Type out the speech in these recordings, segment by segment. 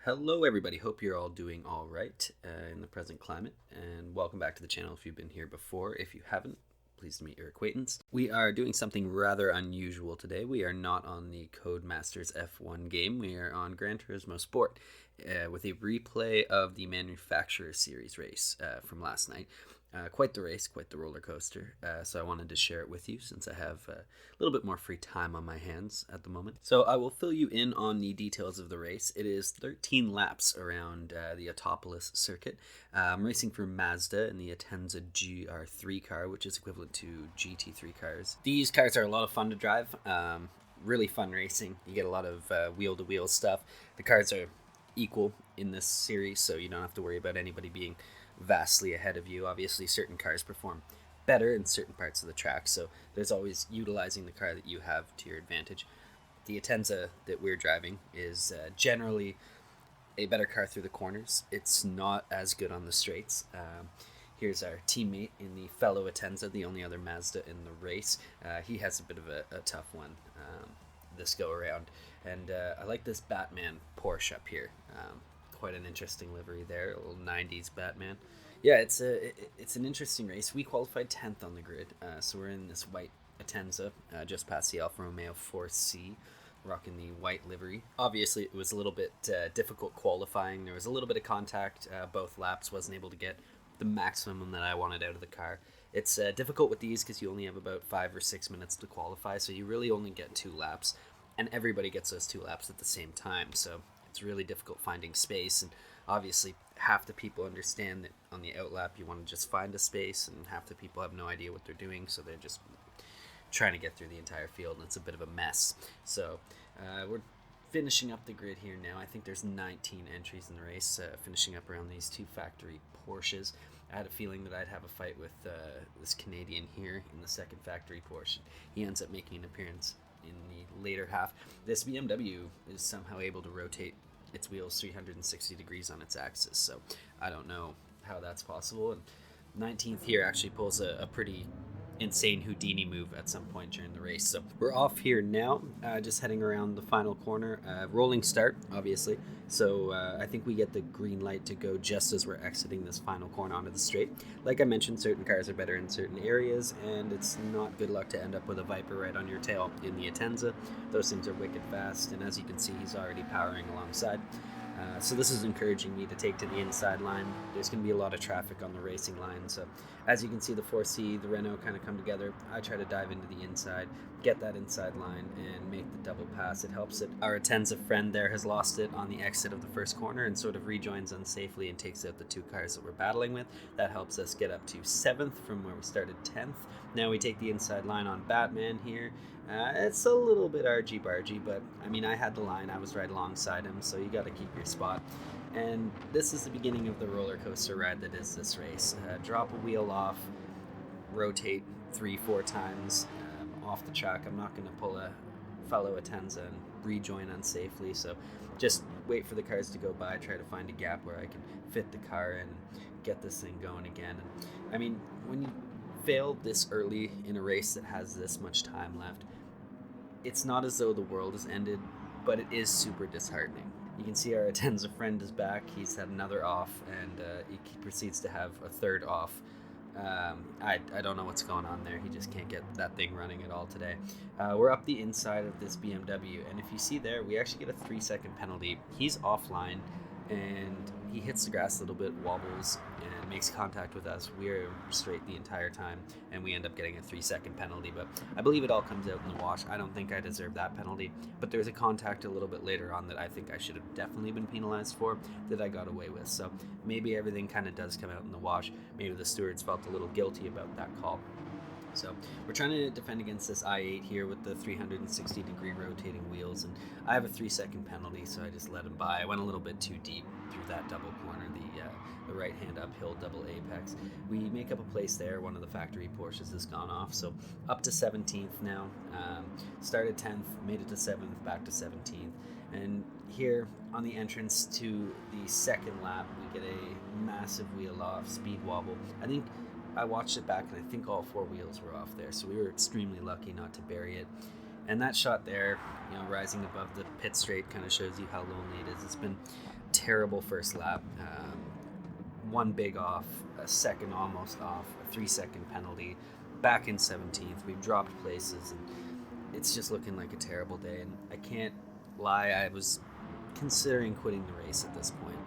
Hello, everybody. Hope you're all doing all right in the present climate, and welcome back to the channel if you've been here before. If you haven't, pleased to meet your acquaintance. We are doing something rather unusual today. We are not on the Codemasters F1 game. We are on Gran Turismo Sport with a replay of the Manufacturer Series race from last night. Quite the race, quite the roller coaster. So I wanted to share it with you since I have a little bit more free time on my hands at the moment. So I will fill you in on the details of the race. It is 13 laps around the Autopolis circuit. I'm racing for Mazda in the Atenza Gr3 car, which is equivalent to GT3 cars. These cars are a lot of fun to drive. Really fun racing. You get a lot of wheel-to-wheel stuff. The cars are equal in this series, so you don't have to worry about anybody being vastly ahead of you. Obviously, certain cars perform better in certain parts of the track, so there's always utilizing the car that you have to your advantage. The Atenza that we're driving is generally a better car through the corners. It's not as good on the straights. Here's our teammate in the fellow Atenza, the only other Mazda in the race. He has a bit of a tough one this go around, and I like this Batman Porsche up here. Quite an interesting livery there, a little 90s Batman. Yeah, it's an interesting race. We qualified 10th on the grid, so we're in this white Atenza just past the Alfa Romeo 4C, rocking the white livery. Obviously, it was a little bit difficult qualifying. There was a little bit of contact. Both laps, wasn't able to get the maximum that I wanted out of the car. It's difficult with these because you only have about 5 or 6 minutes to qualify, so you really only get 2 laps, and everybody gets those 2 laps at the same time, so it's really difficult finding space. And obviously half the people understand that on the outlap you want to just find a space, and half the people have no idea what they're doing, so they're just trying to get through the entire field, and it's a bit of a mess. So we're finishing up the grid here now. I think there's 19 entries in the race, finishing up around these 2 factory Porsches. I had a feeling that I'd have a fight with this Canadian here in the second factory Porsche. He ends up making an appearance in the later half. This BMW is somehow able to rotate its wheels 360 degrees on its axis, so I don't know how that's possible. And 19th here actually pulls a pretty insane Houdini move at some point during the race. So we're off here now, just heading around the final corner. Rolling start, obviously, so I think we get the green light to go just as we're exiting this final corner onto the straight. Like I mentioned, certain cars are better in certain areas, and it's not good luck to end up with a Viper right on your tail in the Atenza. Those things are wicked fast, and as you can see, he's already powering alongside. So this is encouraging me to take to the inside line. There's going to be a lot of traffic on the racing line, so as you can see, the 4C, the Renault kind of come together. I try to dive into the inside, get that inside line, and make the double pass. It helps that our Atenza friend there has lost it on the exit of the first corner and sort of rejoins unsafely and takes out the 2 cars that we're battling with. That helps us get up to 7th from where we started 10th. Now we take the inside line on Batman here. It's a little bit argy-bargy, but I mean, I had the line, I was right alongside him, so you got to keep your spot. And this is the beginning of the roller coaster ride that is this race. Drop a wheel off, rotate 3-4 times off the track. I'm not going to pull a fellow Atenza and rejoin unsafely, so just wait for the cars to go by, try to find a gap where I can fit the car in and get this thing going again. And I mean, when you fail this early in a race that has this much time left, it's not as though the world has ended, but it is super disheartening. You can see our Atenza friend is back. He's had another off, and he proceeds to have a third off. I don't know what's going on there. He just can't get that thing running at all today. We're up the inside of this BMW, and if you see there, we actually get a 3-second penalty. He's offline, and he hits the grass a little bit, wobbles, and makes contact with us. We're straight the entire time, and we end up getting a 3-second penalty, but I believe it all comes out in the wash. I don't think I deserve that penalty, but there's a contact a little bit later on that I think I should have definitely been penalized for that I got away with. So maybe everything kind of does come out in the wash. Maybe the stewards felt a little guilty about that call. So we're trying to defend against this i8 here with the 360 degree rotating wheels, and I have a 3-second penalty, so I just let him by. I went a little bit too deep through that double corner, the right hand uphill double apex. We make up a place there. One of the factory Porsches has gone off, so up to 17th now. Started 10th, made it to 7th, back to 17th, and here on the entrance to the second lap, we get a massive wheel off, speed wobble. I think I watched it back, and I think all 4 wheels were off there, so we were extremely lucky not to bury it. And that shot there, rising above the pit straight kind of shows you how lonely it is. It's been terrible first lap. One big off, a second almost off, a 3-second penalty, back in 17th. We've dropped places, and it's just looking like a terrible day. And I can't lie, I was considering quitting the race at this point.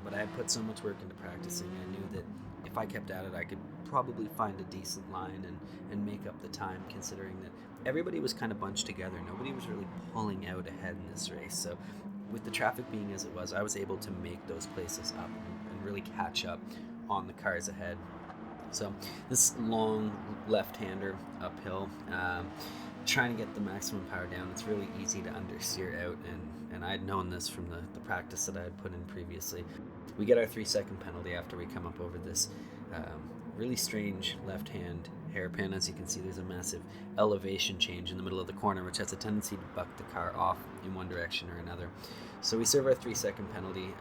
But I had put so much work into practicing. I knew that if I kept at it, I could probably find a decent line and make up the time, considering that everybody was kind of bunched together. Nobody was really pulling out ahead in this race. So with the traffic being as it was, I was able to make those places up and really catch up on the cars ahead. So this long left-hander uphill, trying to get the maximum power down, it's really easy to understeer out, and I'd known this from the practice that I had put in previously. We get our 3-second penalty after we come up over this really strange left-hand hairpin. As you can see, there's a massive elevation change in the middle of the corner, which has a tendency to buck the car off in one direction or another. So we serve our 3-second penalty.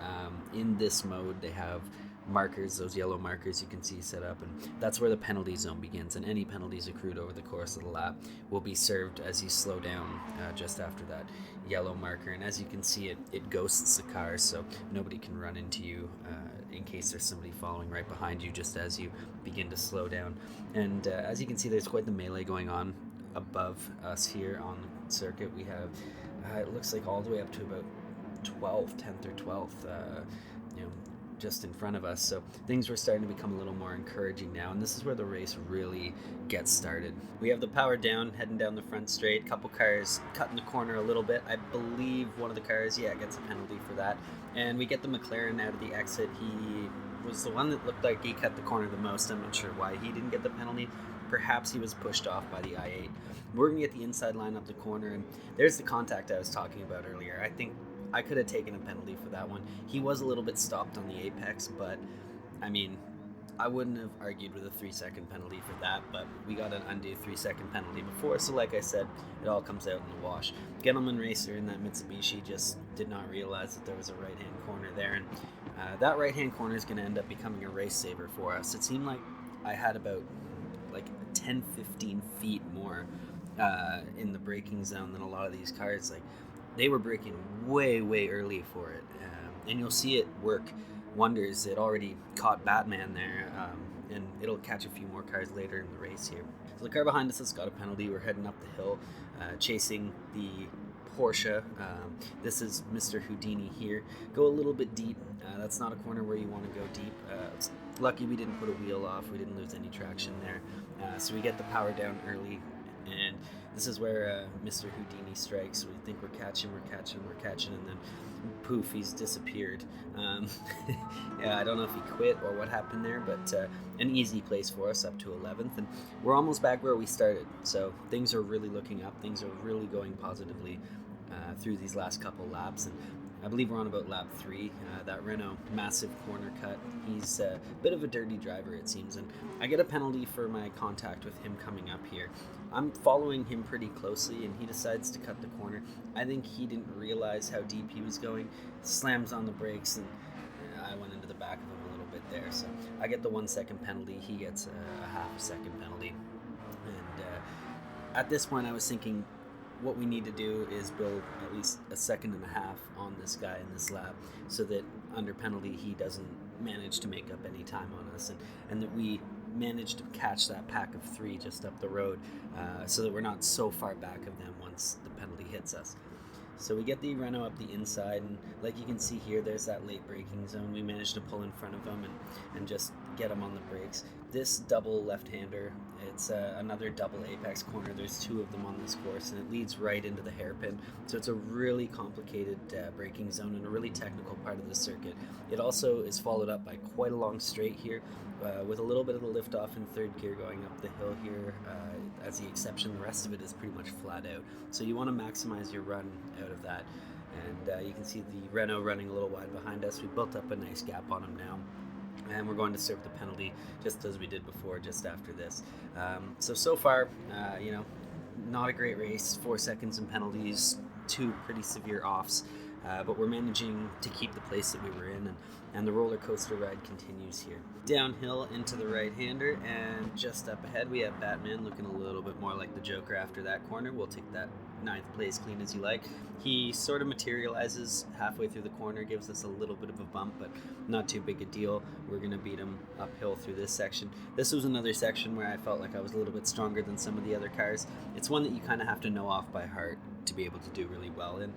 In this mode, they have markers, those yellow markers you can see set up, and that's where the penalty zone begins, and any penalties accrued over the course of the lap will be served as you slow down just after that yellow marker. And as you can see, it ghosts the car, so nobody can run into you in case there's somebody following right behind you just as you begin to slow down. And as you can see, there's quite the melee going on above us here on the circuit. We have it looks like all the way up to about 10th or 12th, just in front of us. So things were starting to become a little more encouraging now, and this is where the race really gets started. We have the power down, heading down the front straight, couple cars cutting the corner a little bit. I believe one of the cars, gets a penalty for that. And we get the McLaren out of the exit. He was the one that looked like he cut the corner the most. I'm not sure why he didn't get the penalty. Perhaps he was pushed off by the I-8. We're going to get the inside line up the corner, and there's the contact I was talking about earlier. I think I could have taken a penalty for that one. He was a little bit stopped on the apex, but I mean, I wouldn't have argued with a 3-second penalty for that, but we got an undue 3-second penalty before, so like I said, it all comes out in the wash. Gentleman racer in that Mitsubishi just did not realize that there was a right-hand corner there, and that right-hand corner is going to end up becoming a race saver for us. It seemed like I had about 10-15 feet more in the braking zone than a lot of these cars. They were braking way early for it, and you'll see it work wonders. It already caught Batman there, and it'll catch a few more cars later in the race here. So the car behind us has got a penalty. We're heading up the hill, chasing the Porsche. This is Mr. Houdini here. Go a little bit deep. That's not a corner where you want to go deep. It's lucky we didn't put a wheel off. We didn't lose any traction there. So we get the power down early, and this is where Mr. Houdini strikes. We think we're catching, and then poof, he's disappeared. I don't know if he quit or what happened there, but an easy place for us up to 11th, and we're almost back where we started. So things are really looking up. Things are really going positively through these last couple laps, and I believe we're on about lap 3. That Renault, massive corner cut. He's a bit of a dirty driver, it seems, and I get a penalty for my contact with him coming up here. I'm following him pretty closely, and he decides to cut the corner. I think he didn't realize how deep he was going, slams on the brakes, and I went into the back of him a little bit there. So I get the 1-second penalty. He gets a half-second penalty. And at this point, I was thinking, what we need to do is build at least a 1.5 seconds on this guy in this lap, so that under penalty he doesn't manage to make up any time on us, and that we manage to catch that pack of 3 just up the road, so that we're not so far back of them once the penalty hits us. So we get the Renault up the inside, and like you can see here, there's that late braking zone. We managed to pull in front of them and just get them on the brakes. This double left-hander, it's another double apex corner. There's 2 of them on this course, and it leads right into the hairpin. So it's a really complicated braking zone and a really technical part of the circuit. It also is followed up by quite a long straight here, with a little bit of the lift-off in 3rd gear going up the hill here. As the exception, the rest of it is pretty much flat out. So you want to maximize your run out of that. And you can see the Renault running a little wide behind us. We built up a nice gap on him now, and we're going to serve the penalty just as we did before, just after this. So far, not a great race. 4 seconds in penalties, 2 pretty severe offs, but we're managing to keep the place that we were in, and the roller coaster ride continues here. Downhill into the right-hander, and just up ahead we have Batman looking a little bit more like the Joker after that corner. We'll take that ninth place clean as you like. He sort of materializes halfway through the corner, gives us a little bit of a bump, but not too big a deal. We're going to beat him uphill through this section. This was another section where I felt like I was a little bit stronger than some of the other cars. It's one that you kind of have to know off by heart to be able to do really well in.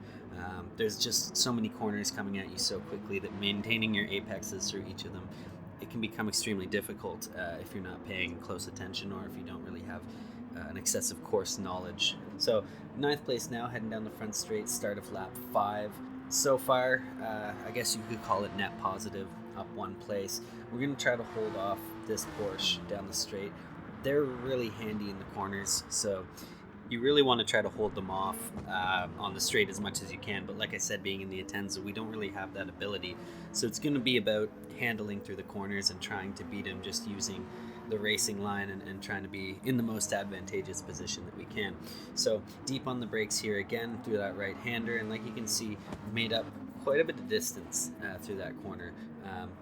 There's just so many corners coming at you so quickly that maintaining your apexes through each of them, it can become extremely difficult if you're not paying close attention or if you don't really have an excessive course knowledge. So ninth place now, heading down the front straight, start of lap 5. So far, I guess you could call it net positive, up 1 place. We're going to try to hold off this Porsche down the straight. They're really handy in the corners, so you really want to try to hold them off on the straight as much as you can. But like I said, being in the Atenza, we don't really have that ability. So it's going to be about handling through the corners and trying to beat him just using the racing line and trying to be in the most advantageous position that we can. So deep on the brakes here again through that right-hander, and like you can see, made up quite a bit of distance through that corner,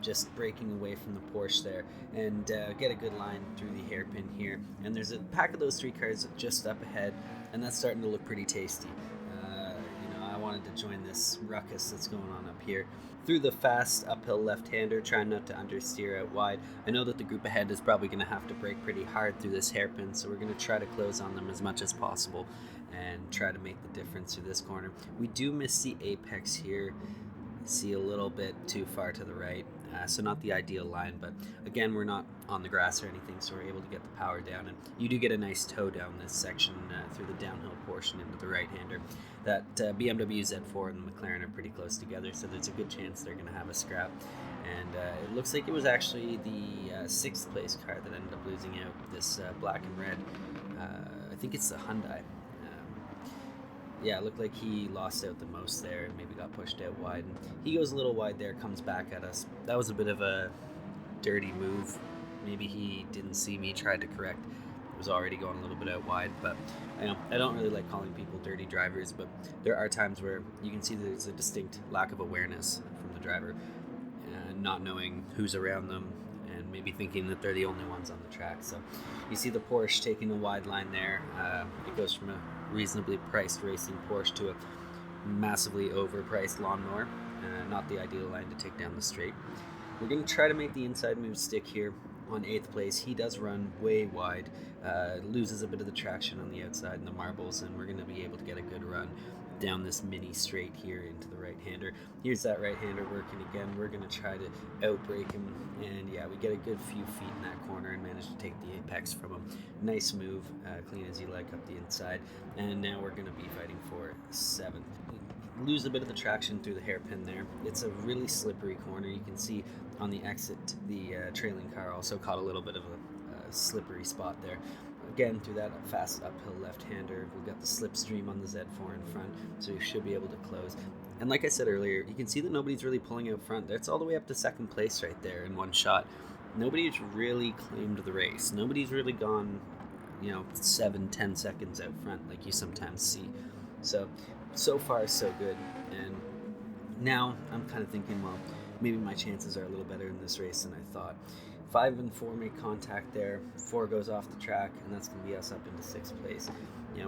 just breaking away from the Porsche there, and get a good line through the hairpin here. And there's a pack of those 3 cars just up ahead, and that's starting to look pretty tasty. I wanted to join this ruckus that's going on up here. Through the fast uphill left-hander, trying not to understeer out wide. I know that the group ahead is probably going to have to brake pretty hard through this hairpin, so we're going to try to close on them as much as possible and try to make the difference through this corner. We do miss the apex here. See a little bit too far to the right, so not the ideal line, but again, we're not on the grass or anything, so we're able to get the power down, and you do get a nice tow down this section through the downhill portion into the right-hander. That BMW Z4 and the McLaren are pretty close together, so there's a good chance they're going to have a scrap. And it looks like it was actually the 6th place car that ended up losing out, this black and red. I think it's the Hyundai. Yeah, it looked like he lost out the most there and maybe got pushed out wide. And he goes a little wide there, comes back at us. That was a bit of a dirty move. Maybe he didn't see me, tried to correct. It was already going a little bit out wide, but I don't really like calling people dirty drivers, but there are times where you can see there's a distinct lack of awareness from the driver, and not knowing who's around them and maybe thinking that they're the only ones on the track. So you see the Porsche taking a wide line there. It goes from a reasonably priced racing Porsche to a massively overpriced lawnmower. Not the ideal line to take down the straight. We're going to try to make the inside move stick here. On 8th place, he does run way wide, loses a bit of the traction on the outside in the marbles, and we're going to be able to get a good run down this mini straight here into the right-hander. Here's that right-hander working again. We're going to try to outbrake him, and yeah, we get a good few feet in that corner and manage to take the apex from him. Nice move, clean as you like up the inside, and now we're going to be fighting for 7th. Lose a bit of the traction through the hairpin there. It's a really slippery corner. You can see on the exit, the trailing car also caught a little bit of a slippery spot there. Again, through that fast uphill left-hander, we've got the slipstream on the Z4 in front, so you should be able to close. And like I said earlier, you can see that nobody's really pulling out front. That's all the way up to 2nd place right there in one shot. Nobody's really claimed the race. Nobody's really gone, 7-10 seconds out front like you sometimes see. So far, so good. And now I'm kind of thinking, well, maybe my chances are a little better in this race than I thought. 5 and 4 make contact there. 4 goes off the track, and that's going to be us up into 6th place.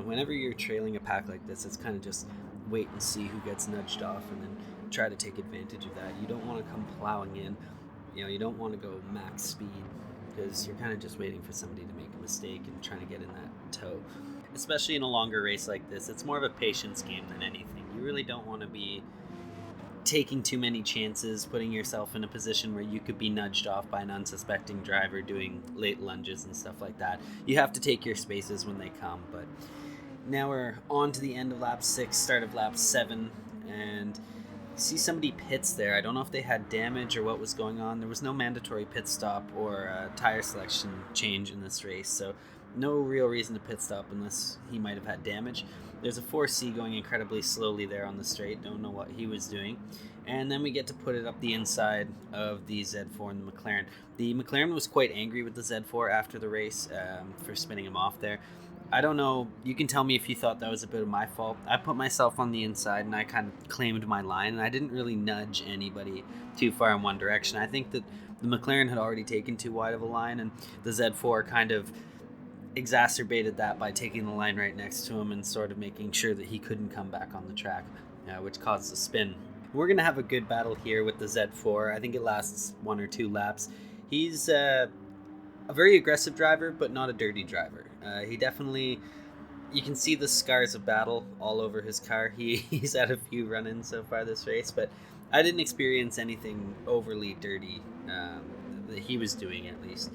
Whenever you're trailing a pack like this, it's kind of just wait and see who gets nudged off and then try to take advantage of that. You don't want to come plowing in. You don't want to go max speed because you're kind of just waiting for somebody to make a mistake and trying to get in that tow. Especially in a longer race like this, it's more of a patience game than anything. You really don't want to be taking too many chances, putting yourself in a position where you could be nudged off by an unsuspecting driver doing late lunges and stuff like that. You have to take your spaces when they come. But now we're on to the end of lap 6, start of lap 7, and see somebody pits there. I don't know if they had damage or what was going on. There was no mandatory pit stop or tire selection change in this race, so no real reason to pit stop unless he might have had damage. There's a 4C going incredibly slowly there on the straight. Don't know what he was doing. And then we get to put it up the inside of the Z4 and the McLaren. The McLaren was quite angry with the Z4 after the race for spinning him off there. I don't know. You can tell me if you thought that was a bit of my fault. I put myself on the inside and I kind of claimed my line, and I didn't really nudge anybody too far in one direction. I think that the McLaren had already taken too wide of a line, and the Z4 kind of exacerbated that by taking the line right next to him and sort of making sure that he couldn't come back on the track, which caused a spin. We're going to have a good battle here with the Z4. I think it lasts 1 or 2 laps. He's a very aggressive driver, but not a dirty driver. He definitely, you can see the scars of battle all over his car. He's had a few run-ins so far this race, but I didn't experience anything overly dirty that he was doing, at least.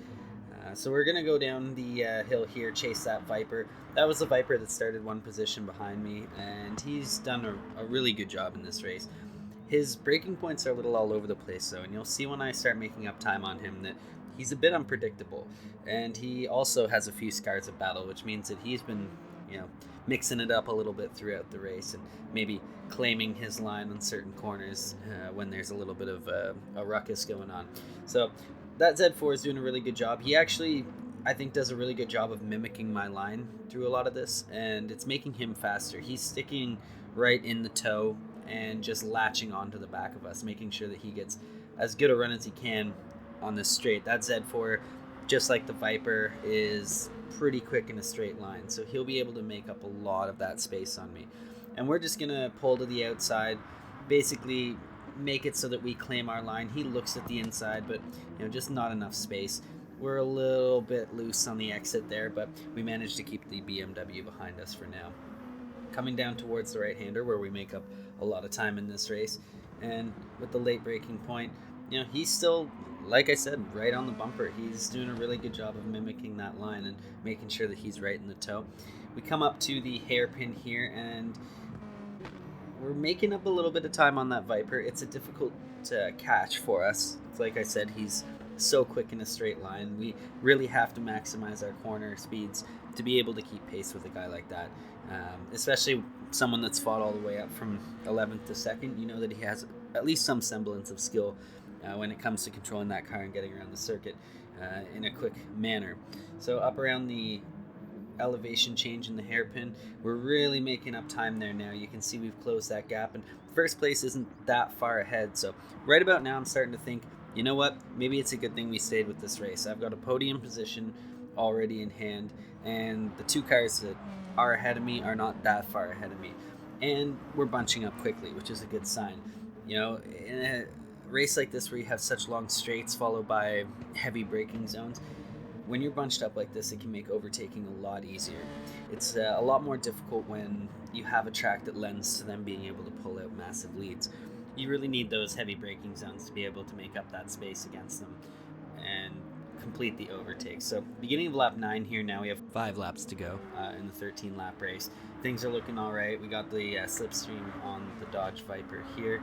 So we're going to go down the hill here, chase that Viper. That was the Viper that started 1 position behind me, and he's done a really good job in this race. His braking points are a little all over the place, though, and you'll see when I start making up time on him that he's a bit unpredictable. And he also has a few scars of battle, which means that he's been, mixing it up a little bit throughout the race and maybe claiming his line on certain corners when there's a little bit of a ruckus going on. So that Z4 is doing a really good job. He actually, I think, does a really good job of mimicking my line through a lot of this, and it's making him faster. He's sticking right in the toe and just latching onto the back of us, making sure that he gets as good a run as he can on this straight. That Z4, just like the Viper, is pretty quick in a straight line, so he'll be able to make up a lot of that space on me. And we're just going to pull to the outside, basically make it so that we claim our line. He looks at the inside, but just not enough space. We're a little bit loose on the exit there, but we managed to keep the BMW behind us for now. Coming down towards the right-hander, where we make up a lot of time in this race, and with the late braking point, he's still, like I said, right on the bumper. He's doing a really good job of mimicking that line and making sure that he's right in the toe. We come up to the hairpin here, and we're making up a little bit of time on that Viper. It's a difficult catch for us. Like I said, he's so quick in a straight line. We really have to maximize our corner speeds to be able to keep pace with a guy like that, especially someone that's fought all the way up from 11th to 2nd. You know that he has at least some semblance of skill when it comes to controlling that car and getting around the circuit in a quick manner. So up around the elevation change in the hairpin, we're really making up time there now. You can see we've closed that gap, and first place isn't that far ahead. So right about now I'm starting to think, you know what, maybe it's a good thing we stayed with this race. I've got a podium position already in hand, and the 2 cars that are ahead of me are not that far ahead of me, and we're bunching up quickly, which is a good sign. In a race like this where you have such long straights followed by heavy braking zones, when you're bunched up like this, it can make overtaking a lot easier. It's a lot more difficult when you have a track that lends to them being able to pull out massive leads. You really need those heavy braking zones to be able to make up that space against them and complete the overtake. So beginning of lap 9 here now, we have 5 laps to go in the 13 lap race. Things are looking all right. We got the slipstream on the Dodge Viper here.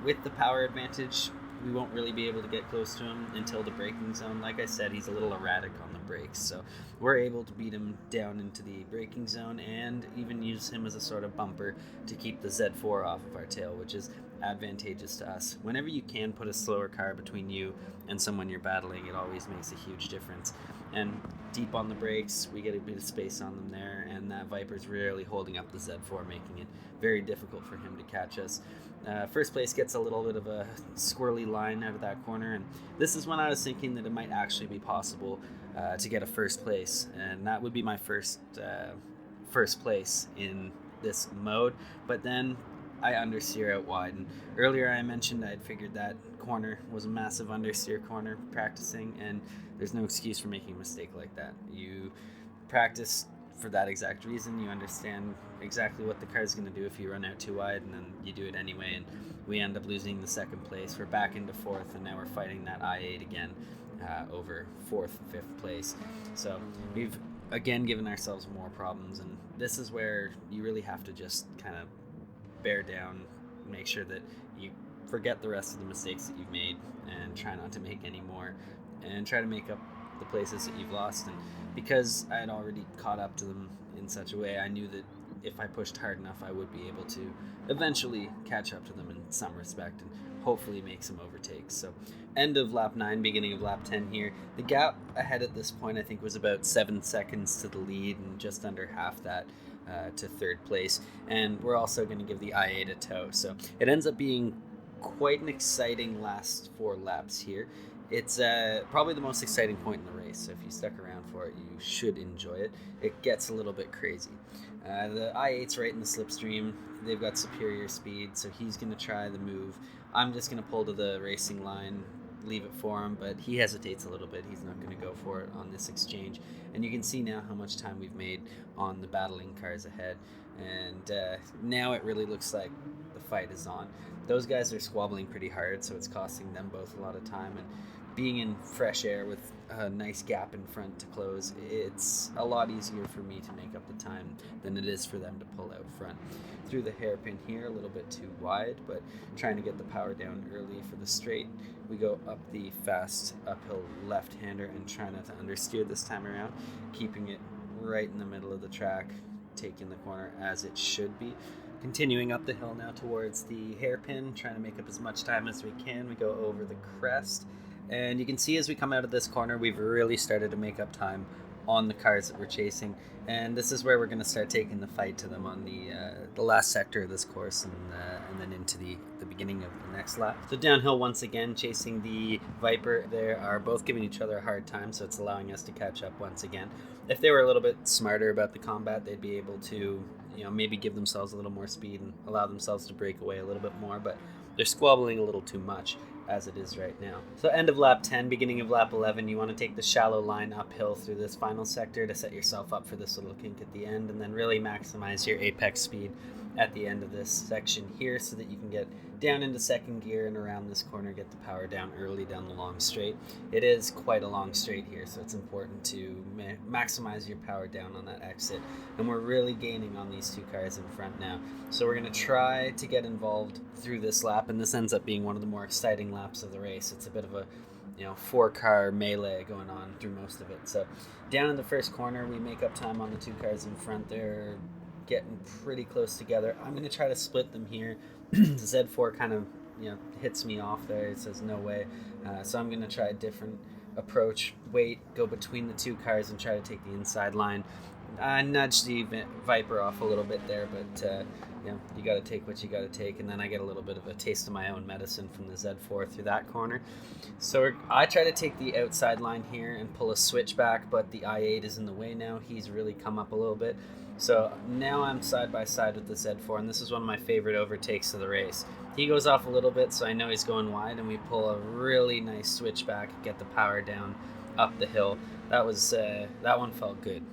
With the power advantage, we won't really be able to get close to him until the braking zone. Like I said, he's a little erratic on the brakes, so we're able to beat him down into the braking zone and even use him as a sort of bumper to keep the Z4 off of our tail, which is advantageous to us. Whenever you can put a slower car between you and someone you're battling, it always makes a huge difference. And deep on the brakes, we get a bit of space on them there, and that Viper's really holding up the Z4, making it very difficult for him to catch us. First place gets a little bit of a squirrely line out of that corner, and this is when I was thinking that it might actually be possible to get a first place, and that would be my first place in this mode. But then I understeer out wide, and earlier I mentioned I'd figured that corner was a massive understeer corner practicing, and there's no excuse for making a mistake like that. You practice for that exact reason. You understand exactly what the car is going to do if you run out too wide, and then you do it anyway, and we end up losing the 2nd place. We're back into 4th, and now we're fighting that I-8 again over 4th, 5th place. So we've again given ourselves more problems, and this is where you really have to just kind of bear down, make sure that you forget the rest of the mistakes that you've made and try not to make any more, and try to make up the places that you've lost. And because I had already caught up to them in such a way, I knew that if I pushed hard enough, I would be able to eventually catch up to them in some respect and hopefully make some overtakes. So end of lap 9, beginning of lap 10 here. The gap ahead at this point I think was about 7 seconds to the lead and just under half that to 3rd place. And we're also going to give the I-8 a tow. So it ends up being quite an exciting last 4 laps here. It's probably the most exciting point in the race, so if you stuck around for it, you should enjoy it. It gets a little bit crazy. The I-8's right in the slipstream. They've got superior speed, so he's going to try the move. I'm just going to pull to the racing line, leave it for him, but he hesitates a little bit. He's not going to go for it on this exchange. And you can see now how much time we've made on the battling cars ahead. And now it really looks like the fight is on. Those guys are squabbling pretty hard, so it's costing them both a lot of time. And being in fresh air with a nice gap in front to close, it's a lot easier for me to make up the time than it is for them to pull out front. Through the hairpin here, a little bit too wide, but trying to get the power down early for the straight. We go up the fast uphill left-hander and try not to understeer this time around, keeping it right in the middle of the track, taking the corner as it should be. Continuing up the hill now towards the hairpin, trying to make up as much time as we can. We go over the crest, and you can see as we come out of this corner, we've really started to make up time on the cars that we're chasing, and this is where we're going to start taking the fight to them on the last sector of this course, and then into the beginning of the next lap. So downhill once again, chasing the Viper. They are both giving each other a hard time, so it's allowing us to catch up once again. If they were a little bit smarter about the combat, they'd be able to, maybe give themselves a little more speed and allow themselves to break away a little bit more, but they're squabbling a little too much as it is right now. So end of lap 10, beginning of lap 11, you want to take the shallow line uphill through this final sector to set yourself up for this little kink at the end, and then really maximize your apex speed at the end of this section here so that you can get down into second gear and around this corner, get the power down early down the long straight. It is quite a long straight here, so it's important to maximize your power down on that exit, and we're really gaining on these two cars in front now. So we're going to try to get involved through this lap, and this ends up being one of the more exciting laps of the race. It's a bit of a 4-car melee going on through most of it. So down in the first corner, we make up time on the two cars in front. They're getting pretty close together. I'm going to try to split them here. The Z4 kind of hits me off there. It says no way. So I'm going to try a different approach. Wait, go between the two cars and try to take the inside line. I nudged the Viper off a little bit there, but you got to take what you got to take. And then I get a little bit of a taste of my own medicine from the Z4 through that corner. So I try to take the outside line here and pull a switch back, but the I8 is in the way now. He's really come up a little bit. So now I'm side by side with the Z4, and this is one of my favorite overtakes of the race. He goes off a little bit, so I know he's going wide, and we pull a really nice switch back, get the power down up the hill. That one felt good.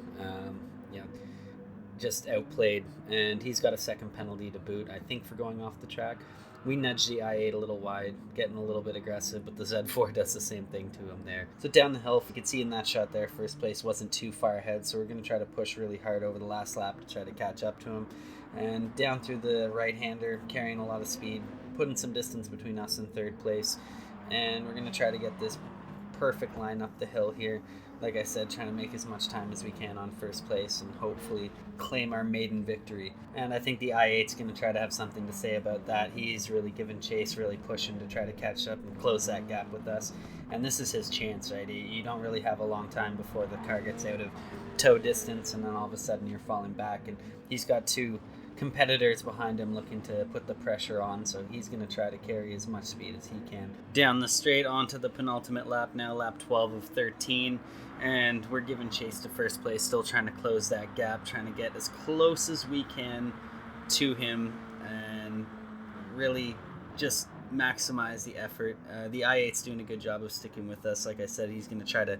Just outplayed, and he's got a second penalty to boot, I think, for going off the track. We nudged the I8 a little wide, getting a little bit aggressive, but the Z4 does the same thing to him there. So down the hill, if you can see in that shot there, first place wasn't too far ahead, so we're going to try to push really hard over the last lap to try to catch up to him. And down through the right-hander, carrying a lot of speed, putting some distance between us and third place. And we're going to try to get this perfect line up the hill here. Like I said, trying to make as much time as we can on first place and hopefully claim our maiden victory. And I think the I8's going to try to have something to say about that. He's really giving chase, really pushing to try to catch up and close that gap with us. And this is his chance, right? You don't really have a long time before the car gets out of tow distance, and then all of a sudden you're falling back. And he's got two competitors behind him looking to put the pressure on, so he's going to try to carry as much speed as he can. Down the straight onto the penultimate lap now, lap 12 of 13, and we're giving chase to first place, still trying to close that gap, trying to get as close as we can to him and really just maximize the effort. The I8's doing a good job of sticking with us. Like I said, he's going to try to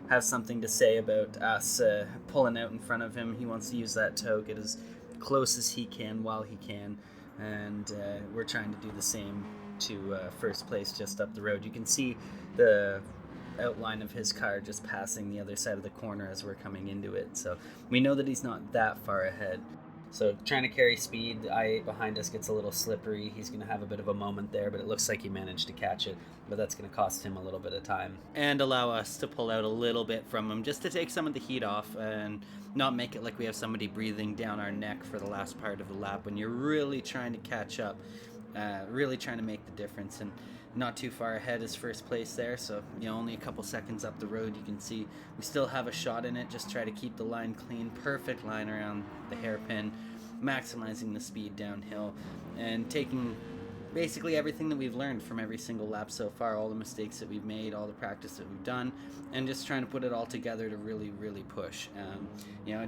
have something to say about us pulling out in front of him. He wants to use that tow, get as close as he can while he can, and we're trying to do the same to first place just up the road. You can see the outline of his car just passing the other side of the corner as we're coming into it, so we know that he's not that far ahead. So trying to carry speed, the I8 behind us gets a little slippery. He's going to have a bit of a moment there, but it looks like he managed to catch it, but that's going to cost him a little bit of time and allow us to pull out a little bit from him just to take some of the heat off and not make it like we have somebody breathing down our neck for the last part of the lap when you're really trying to catch up, really trying to make the difference. And not too far ahead is first place there, so only a couple seconds up the road. You can see we still have a shot in it. Just try to keep the line clean, perfect line around the hairpin, maximizing the speed downhill and taking basically everything that we've learned from every single lap so far, all the mistakes that we've made, all the practice that we've done, and just trying to put it all together to really push.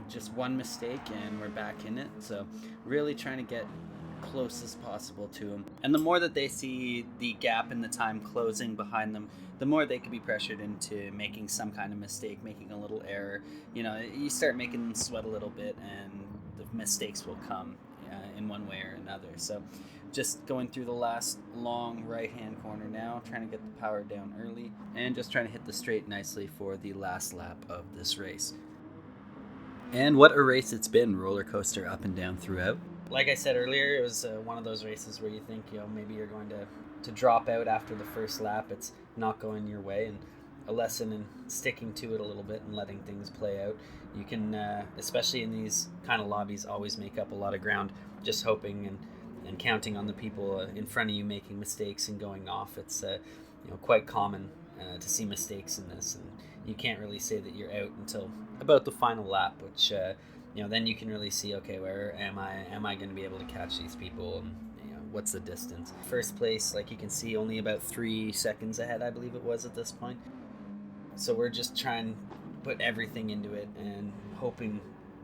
Just one mistake and we're back in it. So really trying to get close as possible to them. And the more that they see the gap in the time closing behind them, the more they could be pressured into making some kind of mistake, making a little error. You start making them sweat a little bit, and the mistakes will come in one way or another. So just going through the last long right-hand corner now, trying to get the power down early, and just trying to hit the straight nicely for the last lap of this race. And what a race it's been, roller coaster up and down throughout. Like I said earlier, it was one of those races where you think, maybe you're going to drop out after the first lap. It's not going your way, and a lesson in sticking to it a little bit and letting things play out. You can, especially in these kind of lobbies, always make up a lot of ground just hoping and counting on the people in front of you making mistakes and going off. It's quite common to see mistakes in this, and you can't really say that you're out until about the final lap, which then you can really see, okay, where am I going to be able to catch these people, and what's the distance. First place, like you can see, only about 3 seconds ahead, I believe it was at this point. So we're just trying to put everything into it and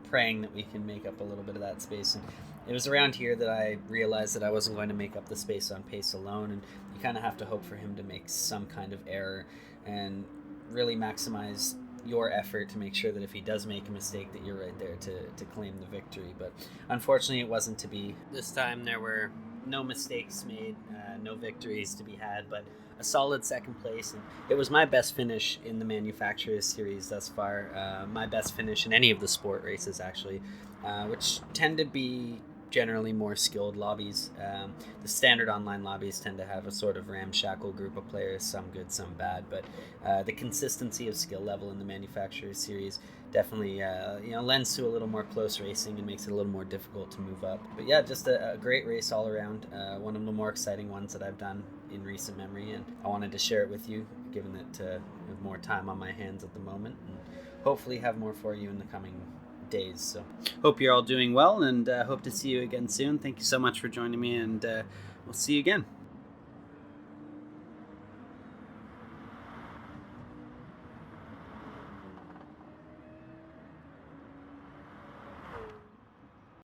praying that we can make up a little bit of that space. And it was around here that I realized that I wasn't going to make up the space on pace alone, and you kind of have to hope for him to make some kind of error and really maximize your effort to make sure that if he does make a mistake that you're right there to claim the victory. But unfortunately it wasn't to be. This time there were no mistakes made, no victories to be had, but a solid second place. And it was my best finish in the Manufacturers Series thus far, my best finish in any of the sport races actually, which tend to be generally more skilled lobbies. The standard online lobbies tend to have a sort of ramshackle group of players, some good, some bad, but the consistency of skill level in the Manufacturers Series definitely lends to a little more close racing and makes it a little more difficult to move up. But yeah, just a great race all around, one of the more exciting ones that I've done in recent memory, and I wanted to share it with you, given that I have more time on my hands at the moment, and hopefully have more for you in the coming days. So hope you're all doing well, and hope to see you again soon. Thank you so much for joining me, and we'll see you again.